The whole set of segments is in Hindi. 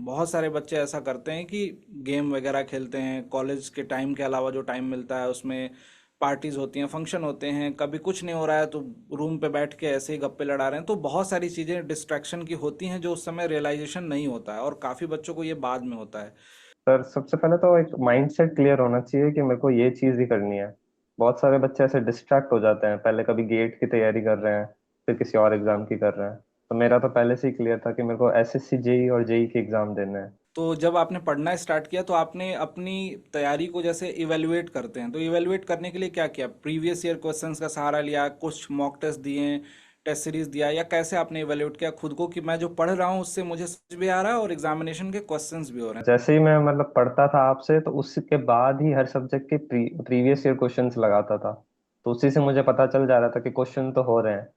बहुत सारे बच्चे ऐसा करते हैं कि गेम वगैरह खेलते हैं, कॉलेज के टाइम के अलावा जो टाइम मिलता है उसमें पार्टीज होती हैं, फंक्शन होते हैं, कभी कुछ नहीं हो रहा है तो रूम पे बैठ के ऐसे ही गप्पे लड़ा रहे हैं। तो बहुत सारी चीज़ें डिस्ट्रैक्शन की होती हैं जो उस समय रियलाइजेशन नहीं होता है, और काफ़ी बच्चों को ये बाद में होता है। सर सबसे पहले तो एक माइंडसेट क्लियर होना चाहिए कि मेरे को ये चीज ही करनी है। बहुत सारे बच्चे ऐसे डिस्ट्रैक्ट हो जाते हैं, पहले कभी गेट की तैयारी कर रहे हैं, फिर किसी और एग्जाम की कर रहे हैं। तो मेरा तो पहले से ही क्लियर था कि मेरे को एसएससी जेई और जेई के एग्जाम देने हैं। तो जब आपने पढ़ना स्टार्ट किया तो आपने अपनी तैयारी को जैसे इवेलुएट करते हैं, तो इवेलुएट करने के लिए क्या किया? प्रीवियस ईयर क्वेश्चंस का सहारा लिया, कुछ मॉक टेस्ट दिए, टेस्ट सीरीज दिया, या कैसे आपने इवेलुएट किया खुद को कि मैं जो पढ़ रहा हूँ उससे मुझे समझ भी आ रहा है और एग्जामिनेशन के क्वेश्चंस भी हो रहे जैसे ही मैं मतलब पढ़ता था आपसे, तो उसके बाद ही हर सब्जेक्ट के प्रीवियस ईयर क्वेश्चंस लगाता था। तो उसी से मुझे पता चल जा रहा था कि क्वेश्चन तो हो रहे हैं।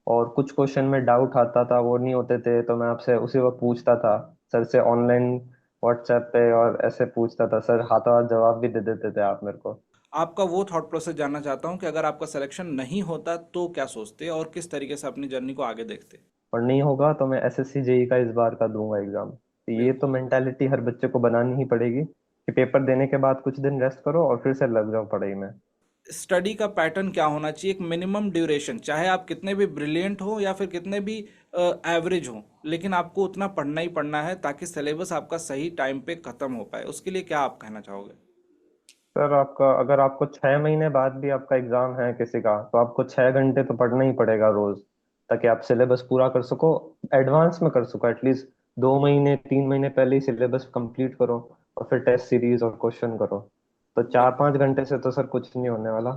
और कुछ क्वेश्चन में डाउट आता था, वो नहीं होते थे, तो मैं आपसे उसी वक्त पूछता था, सर से ऑनलाइन व्हाट्सएप पे, और ऐसे पूछता था, सर हाथों हाथ जवाब भी दे देते थे आप मेरे को। हैं? आपका वो थॉट प्रोसेस जानना चाहता हूँ कि अगर आपका सिलेक्शन नहीं होता तो क्या सोचते और किस तरीके से अपनी जर्नी को आगे देखते। और नहीं होगा तो मैं एसएससी जेई का इस बार का दूंगा एग्जाम। तो ये तो बिल्कुल। मेंटालिटी हर बच्चे को बनानी ही पड़ेगी कि पेपर देने के बाद कुछ दिन रेस्ट करो और फिर से लग जाओ पढ़ाई में। स्टडी का पैटर्न क्या होना चाहिए? एक मिनिमम ड्यूरेशन, चाहे आप कितने भी ब्रिलियंट हो या फिर कितने भी एवरेज हो, लेकिन आपको उतना पढ़ना ही पढ़ना है ताकि सिलेबस आपका सही टाइम पे खत्म हो पाए। उसके लिए क्या आप कहना चाहोगे? सर आपका, अगर आपको 6 महीने बाद भी आपका एग्जाम है किसी का, तो आपको 6 घंटे तो पढ़ना ही पड़ेगा रोज, ताकि आप सिलेबस पूरा कर सको, एडवांस में कर सको एटलीस्ट। 2 महीने 3 महीने पहले ही सिलेबस कंप्लीट करो, और फिर टेस्ट सीरीज और क्वेश्चन करो। तो चार बिल्कुल। पाँच घंटे से तो सर कुछ नहीं होने वाला।